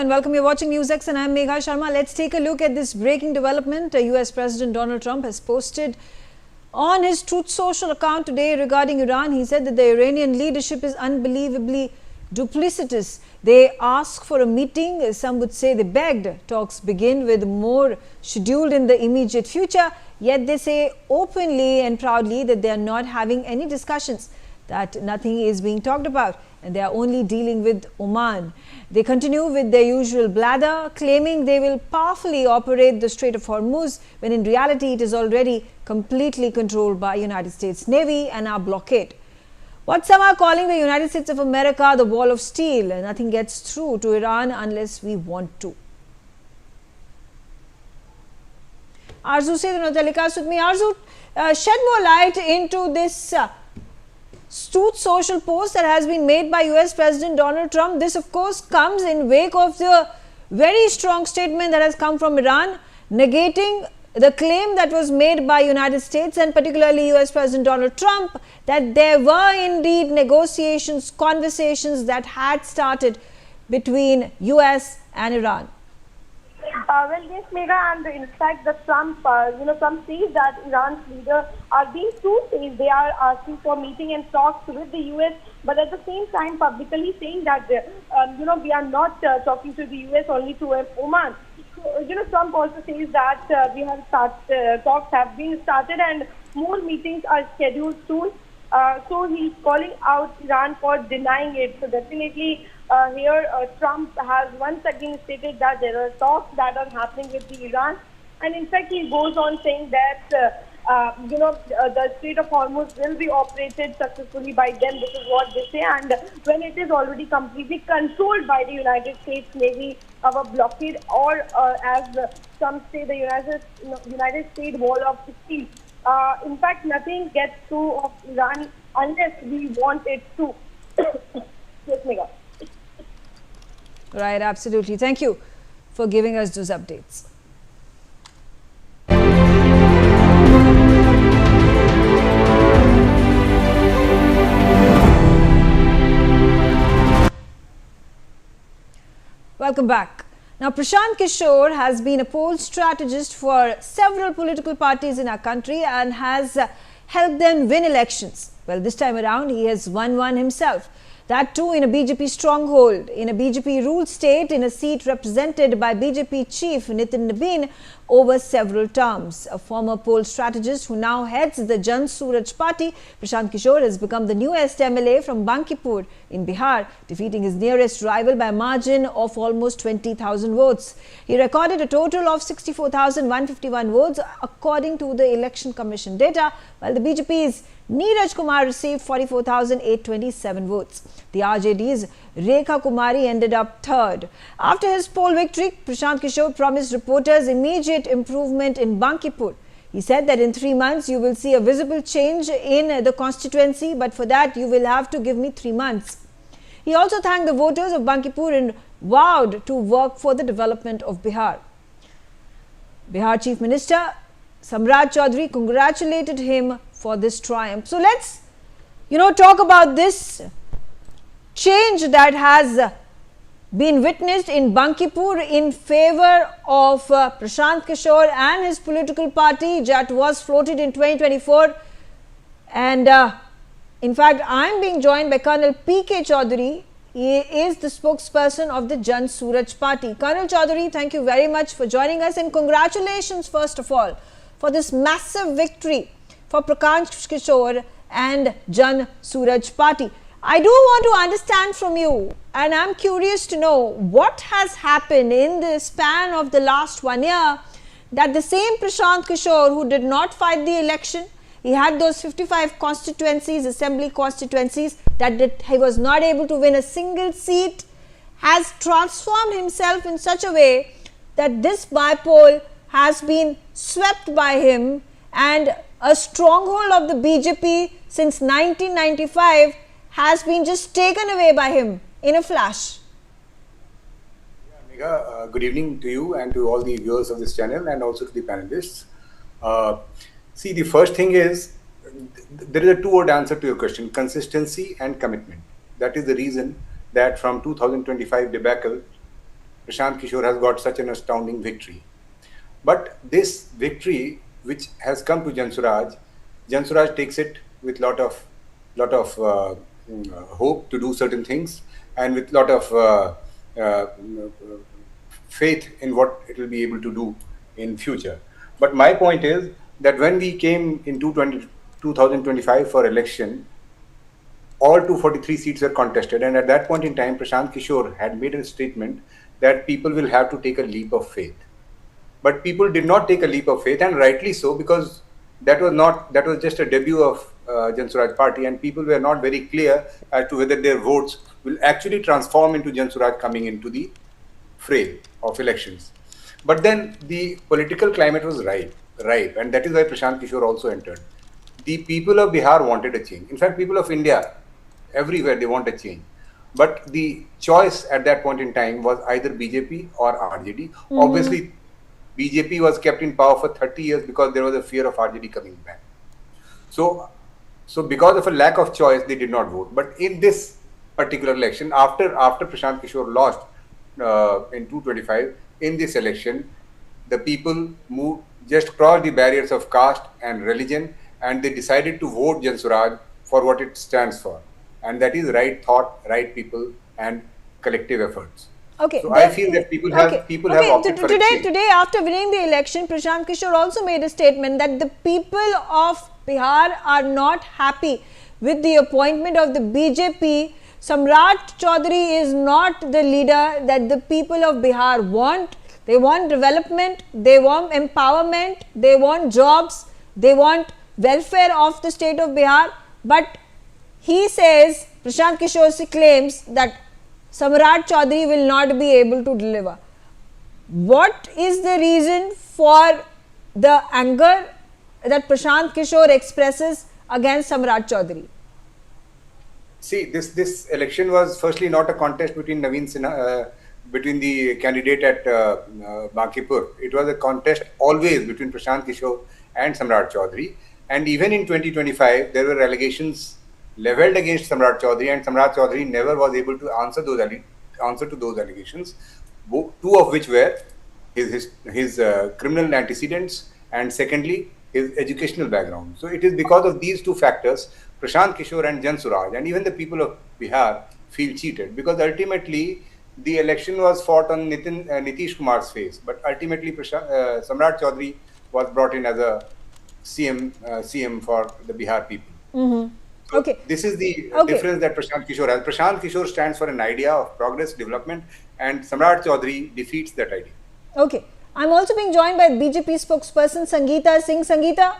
and welcome. You're watching NewsX and I'm Megha Sharma. Let's take a look at this breaking development. US President Donald Trump has posted on his Truth Social account today regarding Iran. He said that the Iranian leadership is unbelievably duplicitous. They asked for a meeting. Some would say they begged. Talks begin with more scheduled in the immediate future. Yet they say openly and proudly that they are not having any discussions, that nothing is being talked about, and they are only dealing with Oman. They continue with their usual blather, claiming they will powerfully operate the Strait of Hormuz, when in reality it is already completely controlled by United States Navy and our blockade. What some are calling the United States of America the wall of steel. Nothing gets through to Iran unless we want to. Arzu says on the telecast with me. Arzu, shed more light into this Truth Social post that has been made by US President Donald Trump. This of course comes in wake of the very strong statement that has come from Iran, negating the claim that was made by United States and particularly US President Donald Trump that there were indeed negotiations, conversations that had started between US and Iran. Well, yes, Megha, and in fact, the Trump says that Iran's leader are being too safe. They are asking for meeting and talks with the US, but at the same time, publicly saying that we are not talking to the US, only to Oman. So, Trump also says that we have talks have been started and more meetings are scheduled soon. So he's calling out Iran for denying it. So definitely. Here, Trump has once again stated that there are talks that are happening with the Iran, and in fact, he goes on saying that the Strait of Hormuz will be operated successfully by them. This is what they say, and when it is already completely controlled by the United States Navy, our blockade, or as some say, the United States wall of steel. In fact, nothing gets through of Iran unless we want it to. Yes, Megha. Right, absolutely. Thank you for giving us those updates. Welcome back. Now, Prashant Kishor has been a poll strategist for several political parties in our country and has helped them win elections. Well, this time around, he has won one himself. That too in a BJP stronghold, in a BJP-ruled state, in a seat represented by BJP chief Nitin Nabin over several terms. A former poll strategist who now heads the Jan Suraaj party, Prashant Kishor has become the newest MLA from Bankipur in Bihar, defeating his nearest rival by a margin of almost 20,000 votes. He recorded a total of 64,151 votes according to the Election Commission data, while the BJP's Neeraj Kumar received 44,827 votes. The RJD's Rekha Kumari ended up third. After his poll victory, Prashant Kishor promised reporters immediate improvement in Bankipur. He said that in 3 months you will see a visible change in the constituency, but for that you will have to give me 3 months. He also thanked the voters of Bankipur and vowed to work for the development of Bihar. Bihar Chief Minister Samrat Chaudhary congratulated him for this triumph. So let's, talk about this change that has been witnessed in Bankipur in favor of Prashant Kishor and his political party that was floated in 2024. And in fact, I'm being joined by Colonel P.K. Chaudhary. He is the spokesperson of the Jan Suraaj party. Colonel Chaudhary, thank you very much for joining us, and congratulations first of all for this massive victory for Prashant Kishor and Jan Suraaj party. I do want to understand from you, and I'm curious to know what has happened in the span of the last 1 year that the same Prashant Kishor who did not fight the election, he had those 55 constituencies, assembly constituencies, that he was not able to win a single seat, has transformed himself in such a way that this bypoll has been swept by him, and a stronghold of the BJP since 1995 has been just taken away by him in a flash. Yeah, Megha, good evening to you and to all the viewers of this channel, and also to the panelists. See, the first thing is, there is a two-word answer to your question: consistency and commitment. That is the reason that from 2025 debacle Prashant Kishor has got such an astounding victory. But this victory, which has come to Jan Suraaj takes it with lot of hope to do certain things, and with lot of faith in what it will be able to do in future. But my point is that when we came in 2025 for election, all 243 seats were contested, and at that point in time, Prashant Kishor had made a statement that people will have to take a leap of faith. But people did not take a leap of faith, and rightly so, because that was just a debut of Jan Suraaj party, and people were not very clear as to whether their votes will actually transform into Jan Suraaj coming into the fray of elections. But then the political climate was ripe, and that is why Prashant Kishor also entered. The people of Bihar wanted a change. In fact, people of India, everywhere, they want a change. But the choice at that point in time was either BJP or RJD. Obviously, BJP was kept in power for 30 years because there was a fear of RJD coming back. So because of a lack of choice, they did not vote. But in this particular election, after Prashant Kishor lost in 225, in this election, the people just crossed the barriers of caste and religion, and they decided to vote Jan Suraaj for what it stands for. And that is right thought, right people, and collective efforts. Okay. So I feel that people have opted for a change. Today, after winning the election, Prashant Kishor also made a statement that the people of Bihar are not happy with the appointment of the BJP. Samrat Chaudhary is not the leader that the people of Bihar want. They want development, they want empowerment, they want jobs, they want welfare of the state of Bihar. But he says, Prashant Kishor claims that Samrat Chaudhary will not be able to deliver. What is the reason for the anger that Prashant Kishor expresses against Samrat Chaudhary? See, this election was firstly not a contest between Naveen Sinha, between the candidate at Bankipur. It was a contest always between Prashant Kishor and Samrat Chaudhary. And even in 2025, there were allegations leveled against Samrat Chaudhary, and Samrat Chaudhary never was able to answer to those allegations, two of which were his criminal antecedents, and secondly, his educational background. So it is because of these two factors, Prashant Kishor and Jan Suraaj, and even the people of Bihar feel cheated, because ultimately the election was fought on Nitish Kumar's face, but ultimately Samrat Chaudhary was brought in as a CM for the Bihar people. So Okay. this is the difference that Prashant Kishor has. Prashant Kishor stands for an idea of progress, development, and Samrat Chaudhary defeats that idea. Okay. I'm also being joined by BJP spokesperson Sangeeta Singh. Sangeeta,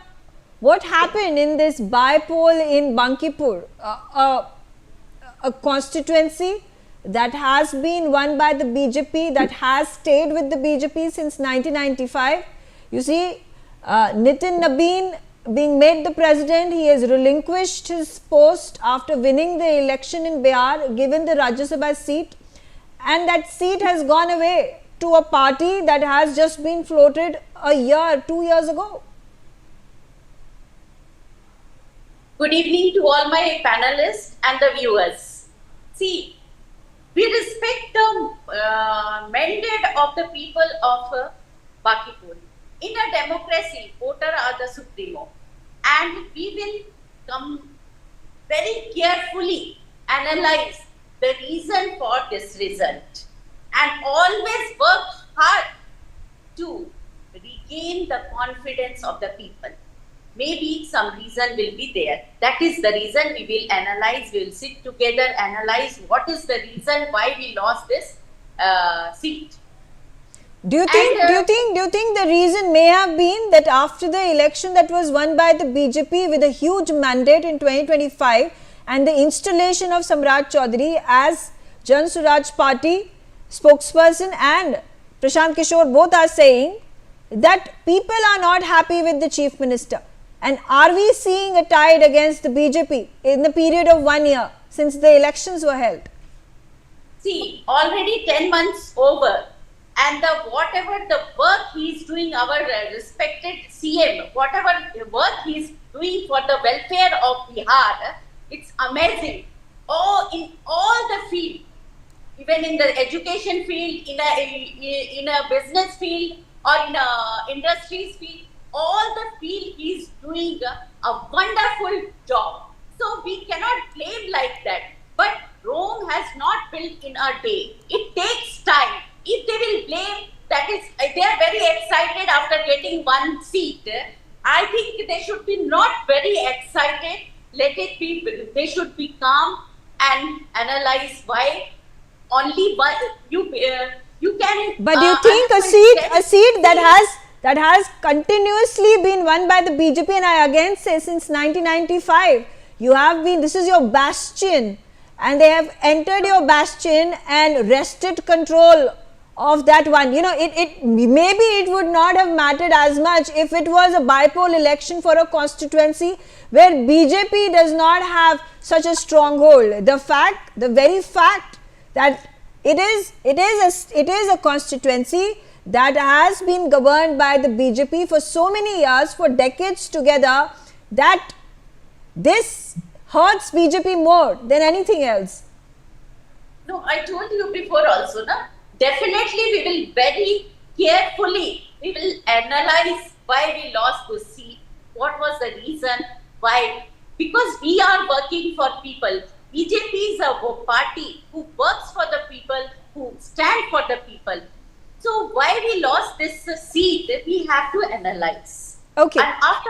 what happened in this Bypoll in Bankipur, a constituency that has been won by the BJP, that has stayed with the BJP since 1995? You see, Nitin Nabeen being made the president, he has relinquished his post after winning the election in Bihar, given the Rajya Sabha seat, and that seat has gone away to a party that has just been floated 2 years ago. Good evening to all my panelists and the viewers. See, we respect the mandate of the people of Bankipur. In a democracy, voters are the supremo, and we will come very carefully analyze the reason for this result and always work hard to regain the confidence of the people. Maybe some reason will be there. That is the reason we will analyze. We will sit together, analyze what is the reason why we lost this seat. Do you think the reason may have been that after the election that was won by the BJP with a huge mandate in 2025 and the installation of Samrat Chaudhary as Jan Suraaj party spokesperson and Prashant Kishor both are saying that people are not happy with the chief minister? And are we seeing a tide against the BJP in the period of 1 year since the elections were held? See, already 10 months over. And whatever the work he is doing, our respected CM, whatever work he is doing for the welfare of Bihar, it's amazing. Oh, in all the field, even in the education field, in a business field, or in a industries field, all the field is doing a wonderful job. So we cannot blame like that. But Rome has not built in a day. It takes time. If they will blame, that is, they are very excited after getting one seat. I think they should be not very excited. Let it be. They should be calm and analyze why only one. You can. But do you think a seat that has continuously been won by the BJP, and I again say since 1995, you have been, this is your bastion, and they have entered your bastion and wrested control of that one. You know, maybe it would not have mattered as much if it was a bypoll election for a constituency where BJP does not have such a stronghold. The very fact that it is a constituency that has been governed by the BJP for so many years, for decades together, that this hurts BJP more than anything else. No, I told you before also, na? Definitely we will very carefully, we will analyze why we lost this seat, what was the reason, why, because we are working for people. BJP is a party who works for the people, who stand for the people. So why we lost this seat, we have to analyze. Okay. And after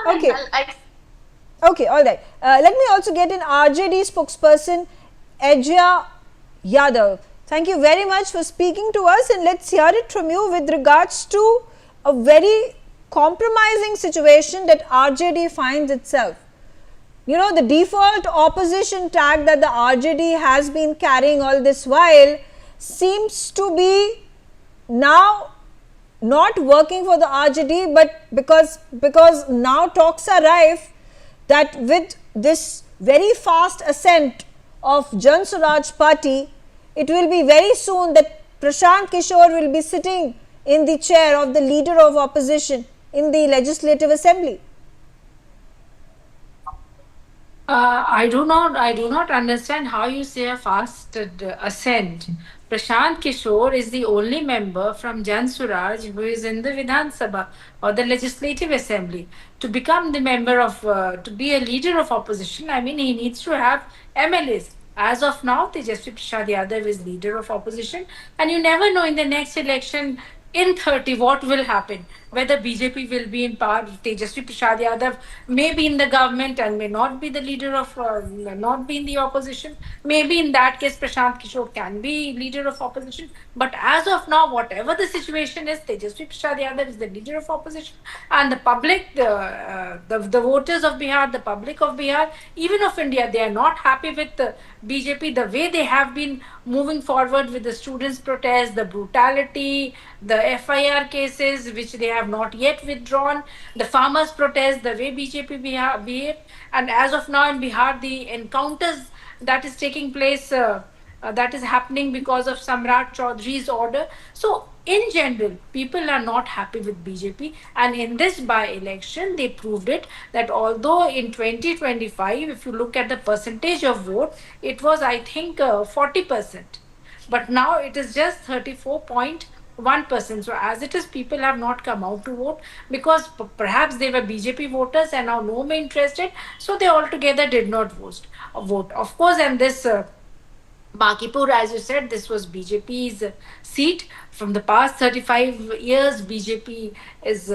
Okay, all right. Let me also get in RJD spokesperson Ajay Yadav. Thank you very much for speaking to us, and let's hear it from you with regards to a very compromising situation that RJD finds itself. You know, the default opposition tag that the RJD has been carrying all this while seems to be now not working for the RJD, but because now talks are rife that with this very fast ascent of Jan Suraaj party, it will be very soon that Prashant Kishor will be sitting in the chair of the leader of opposition in the Legislative Assembly. I do not understand how you say a fast ascent. Prashant Kishor is the only member from Jan Suraaj who is in the Vidhan Sabha or the Legislative Assembly. To become the member of, to be a leader of opposition, I mean, he needs to have MLAs. As of now, Tejasvi Prasad Yadav is leader of opposition, and you never know in the next election in 30 what will happen. Whether BJP will be in power, Tejasvi Prasad Yadav may be in the government and may not be the leader of, not be in the opposition. Maybe in that case, Prashant Kishor can be leader of opposition. But as of now, whatever the situation is, Tejasvi Prasad Yadav is the leader of opposition, and the public, the voters of Bihar, the public of Bihar, even of India, they are not happy with the BJP, the way they have been moving forward with the students' protest, the brutality, the FIR cases which they have not yet withdrawn, the farmers' protest, the way BJP behaved, and as of now in Bihar, the encounters that is taking place, that is happening because of Samrat Chaudhary's order. So in general, people are not happy with BJP, and in this by-election, they proved it that although in 2025, if you look at the percentage of vote, it was, I think, 40%. But now it is just 34.1%. So as it is, people have not come out to vote because perhaps they were BJP voters and now no more interested, so they altogether did not vote. Of course, and this Bankipur, as you said, this was BJP's seat. From the past 35 years, BJP is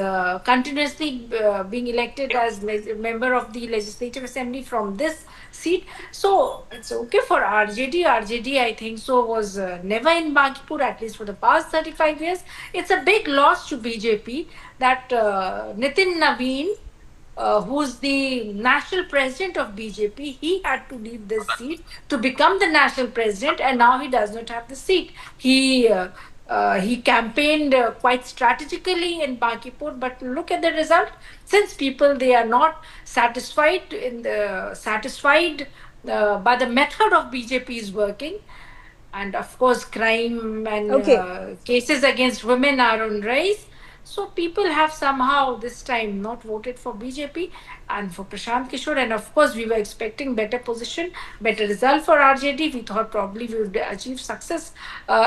continuously being elected as member of the Legislative Assembly from this seat. So it's okay for RJD. RJD, I think so, was never in Bankipur, at least for the past 35 years. It's a big loss to BJP that Nitin Naveen, who's the national president of BJP, he had to leave this seat to become the national president, and now he does not have the seat. He campaigned quite strategically in Bankipur, but look at the result. Since people, they are not satisfied by the method of BJP's working, and of course crime and cases against women are on rise. So people have somehow this time not voted for BJP and for Prashant Kishor. And of course, we were expecting better position, better result for RJD. We thought probably we would achieve success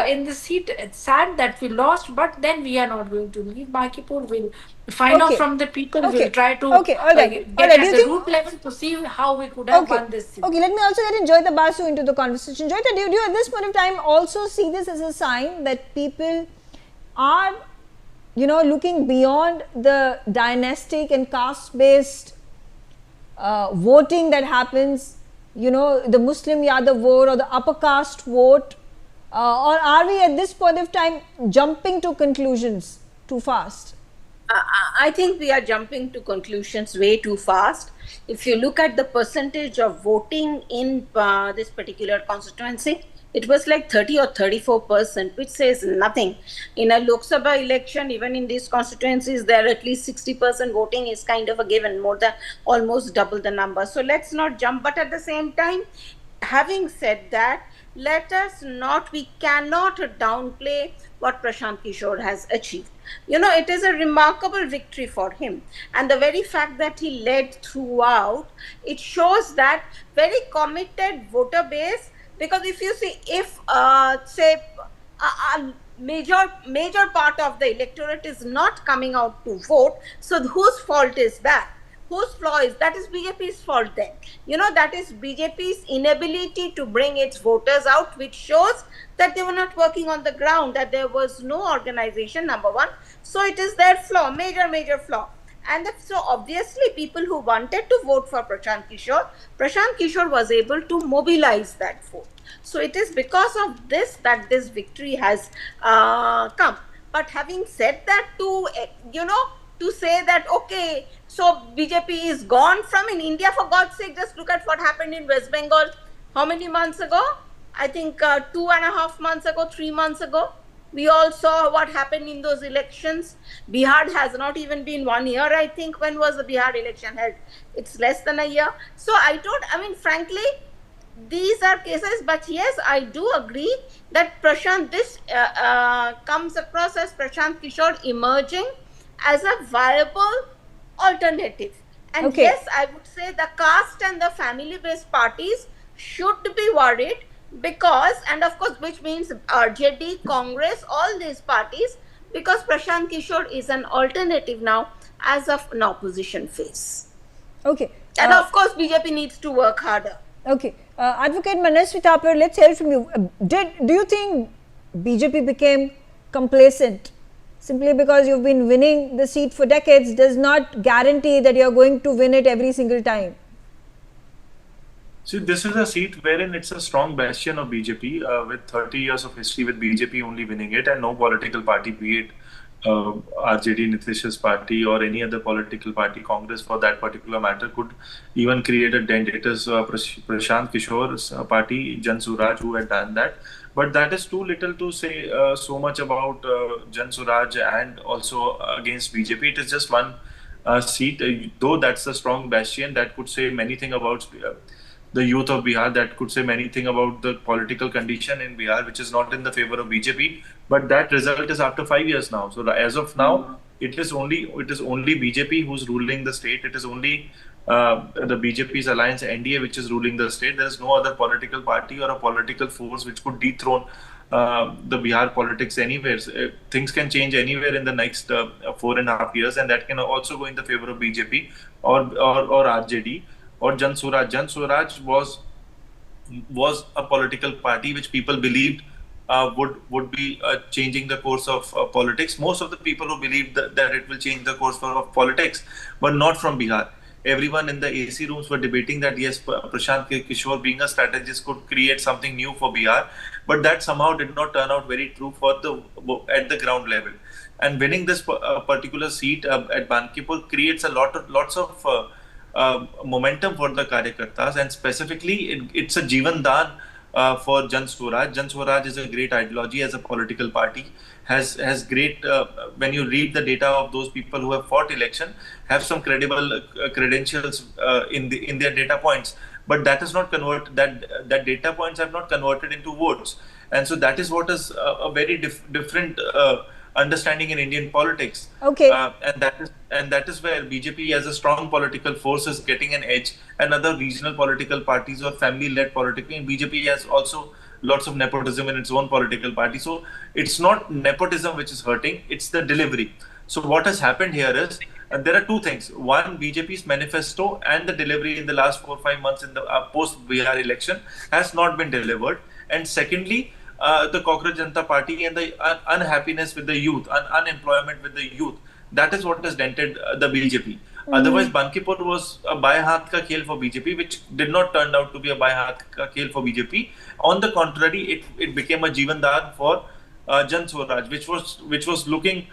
in the seat. It's sad that we lost, but then we are not going to leave Bankipur. We'll find out Okay. from the people. Okay. We'll try to Okay. All right. get All right. Do at you the think? root level to see how we could have Okay. won this seat. Okay. Let me also get Joyita Basu into the conversation. Joyita, do you at this point of time also see this as a sign that people are, looking beyond the dynastic and caste-based voting that happens, the Muslim Yadav vote or the upper caste vote, or are we at this point of time jumping to conclusions too fast? I think we are jumping to conclusions way too fast. If you look at the percentage of voting in this particular constituency, it was like 30 or 34%, which says nothing. In a Lok Sabha election, even in these constituencies, there at least 60% voting is kind of a given, more than almost double the number. So let's not jump. But at the same time, having said that, we cannot downplay what Prashant Kishor has achieved. It is a remarkable victory for him. And the very fact that he led throughout, it shows that very committed voter base. Because if you see, if say a major part of the electorate is not coming out to vote, so whose fault is that? Whose flaw is that? Is BJP's fault then? That is BJP's inability to bring its voters out, which shows that they were not working on the ground, that there was no organization, number one. So it is their flaw, major flaw. And so obviously people who wanted to vote for Prashant Kishor was able to mobilize that vote. So it is because of this that this victory has come. But having said that, to say that, okay, so BJP is gone from in India, for God's sake, just look at what happened in West Bengal. How many months ago? I think 2.5 months ago, 3 months ago. We all saw what happened in those elections. Bihar has not even been 1 year, I think. When was the Bihar election held? It's less than a year. So frankly, these are cases. But yes, I do agree that this comes across as Prashant Kishor emerging as a viable alternative. And Okay. yes, I would say the caste and the family-based parties should be worried because, and of course, which means RJD, Congress, all these parties, because Prashant Kishor is an alternative now as of an opposition phase. Okay. And of course, BJP needs to work harder. Okay. Advocate Manasvi Thapar, let's hear from you. Do you think BJP became complacent? Simply because you've been winning the seat for decades does not guarantee that you're going to win it every single time. See, this is a seat wherein it's a strong bastion of BJP with 30 years of history with BJP only winning it, and no political party, be it RJD, Nitish's party, or any other political party, Congress for that particular matter, could even create a dent. It is Prashant Kishor's party, Jan Suraaj, who had done that. But that is too little to say so much about Jan Suraaj and also against BJP. It is just one seat, though that's a strong bastion that could say many things about the youth of Bihar, that could say many things about the political condition in Bihar, which is not in the favor of BJP. But that result is after 5 years now. So as of now, it is only BJP who's ruling the state. It is only the BJP's alliance NDA which is ruling the state. There is no other political party or a political force which could dethrone the Bihar politics anywhere. Things can change anywhere in the next 4.5 years, and that can also go in the favor of BJP or RJD or Jan Suraaj. Jan Suraaj was a political party which people believed would be changing the course of politics. Most of the people who believed that it will change the course of politics, but not from Bihar. Everyone in the AC rooms were debating that yes, Prashant Kishor being a strategist could create something new for Bihar, but that somehow did not turn out very true at the ground level. And winning this particular seat at Bankipur creates lots of momentum for the Karyakartas, and specifically it's a Jivan Daan for Jan Suraaj. Jan Suraaj is a great ideology as a political party, has great, when you read the data of those people who have fought election, have some credible credentials in their data points, but that is not converted, that data points have not converted into votes. And so that is what is a very different understanding in Indian politics. Okay. And that is where BJP as a strong political force is getting an edge, and other regional political parties or family-led political. And BJP has also lots of nepotism in its own political party. So it's not nepotism which is hurting; it's the delivery. So what has happened here is there are two things. One, BJP's manifesto and the delivery in the last 4 or 5 months in the post-Bihar election has not been delivered. And secondly, the Cockroach Janata Party and the unhappiness with the youth, unemployment with the youth, that is what has dented the BJP. Otherwise, Bankipur was a by-haath ka khel for BJP, which did not turn out to be a by-haath ka khel for BJP. On the contrary, it became a Jeevandaan for Jan Suraaj, which was looking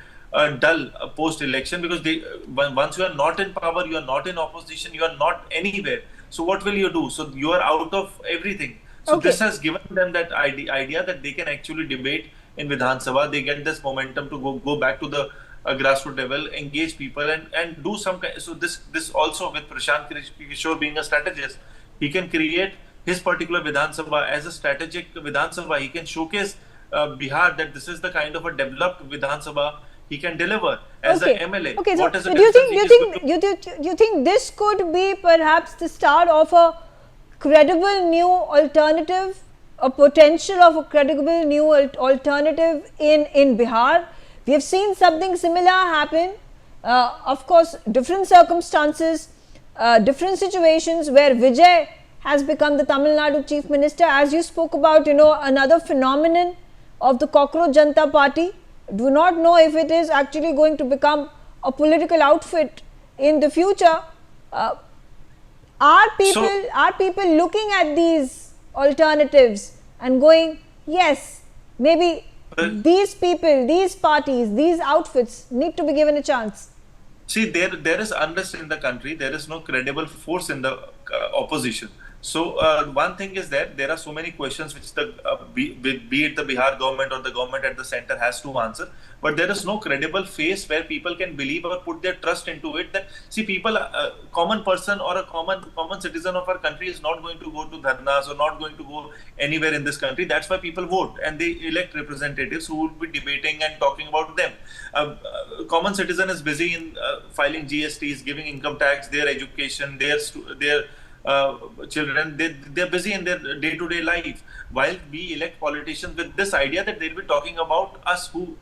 dull post-election, because once you are not in power, you are not in opposition, you are not anywhere. So what will you do? So you are out of everything. So this has given them that idea that they can actually debate in Vidhan Sabha. They get this momentum to go back to the grassroots level, engage people and do some kind. So this also, with Prashant Kishor being a strategist, he can create his particular Vidhan Sabha as a strategic Vidhan Sabha. He can showcase Bihar that this is the kind of a developed Vidhan Sabha he can deliver as an MLA. Okay, so do you think this could be perhaps the start of a credible new alternative, a potential of a credible new alternative in Bihar? We have seen something similar happen. Of course, different circumstances, different situations where Vijay has become the Tamil Nadu Chief Minister. As you spoke about, another phenomenon of the Cockroach Janata Party. Do not know if it is actually going to become a political outfit in the future. Are people looking at these alternatives and going, yes, maybe these people, these parties, these outfits need to be given a chance? See, there is unrest in the country. There is no credible force in the opposition. So one thing is that there are so many questions which be it the Bihar government or the government at the center has to answer, but there is no credible face where people can believe or put their trust into it. That people, a common person or a common citizen of our country is not going to go to dharnas or not going to go anywhere in this country. That's why people vote and they elect representatives who will be debating and talking about them. Common citizen is busy in filing GSTs, giving income tax, their education, their children, they're busy in their day-to-day life, while we elect politicians with this idea that they'll be talking about us, whom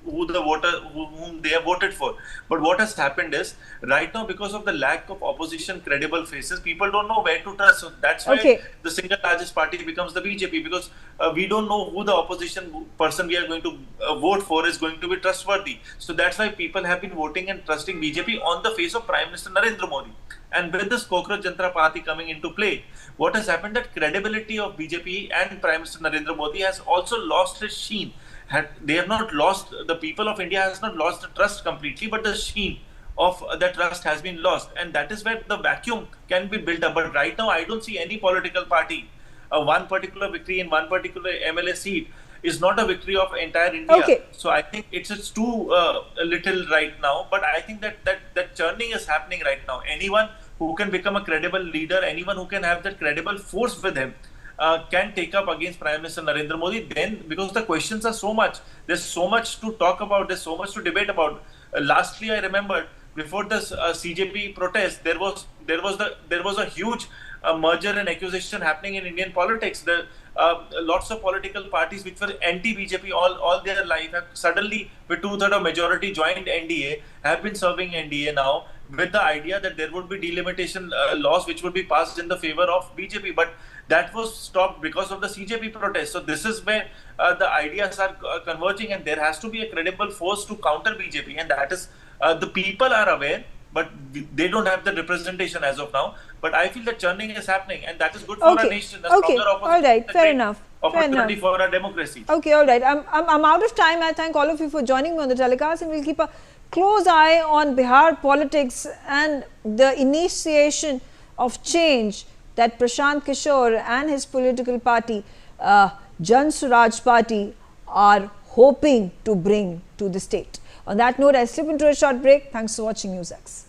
they have voted for. But what has happened is, right now, because of the lack of opposition credible faces, people don't know where to trust. So that's why the single largest party becomes the BJP, because we don't know who the opposition person we are going to vote for is going to be trustworthy. So that's why people have been voting and trusting BJP on the face of Prime Minister Narendra Modi. And with this Cockroach Janata Party coming into play, what has happened, that credibility of BJP and Prime Minister Narendra Modi has also lost its sheen. They have not lost, the people of India has not lost the trust completely, but the sheen of that trust has been lost. And that is where the vacuum can be built up. But right now, I don't see any political party, one particular victory in one particular MLA seat is not a victory of entire India. So I think it's too little right now, but I think that churning is happening right now. Anyone who can become a credible leader, anyone who can have that credible force with him, can take up against Prime Minister Narendra Modi. Then, because the questions are so much, there's so much to talk about, there's so much to debate about. Lastly, I remember before this CJP protest, there was a huge merger and acquisition happening in Indian politics. Lots of political parties which were anti-BJP all their life have suddenly, with 2/3 of majority, joined NDA, have been serving NDA now, with the idea that there would be delimitation laws which would be passed in the favor of BJP. But that was stopped because of the CJP protest. So this is where the ideas are converging, and there has to be a credible force to counter BJP. And that is, the people are aware, but they don't have the representation as of now. But I feel that churning is happening, and that is good for our nation. A stronger opposition, all right, fair enough. Opportunity for our democracy. Okay, all right. I'm out of time. I thank all of you for joining me on the telecast, and we'll keep a close eye on Bihar politics and the initiation of change that Prashant Kishor and his political party, Jan Suraaj party, are hoping to bring to the state. On that note, I slip into a short break. Thanks for watching NewsX.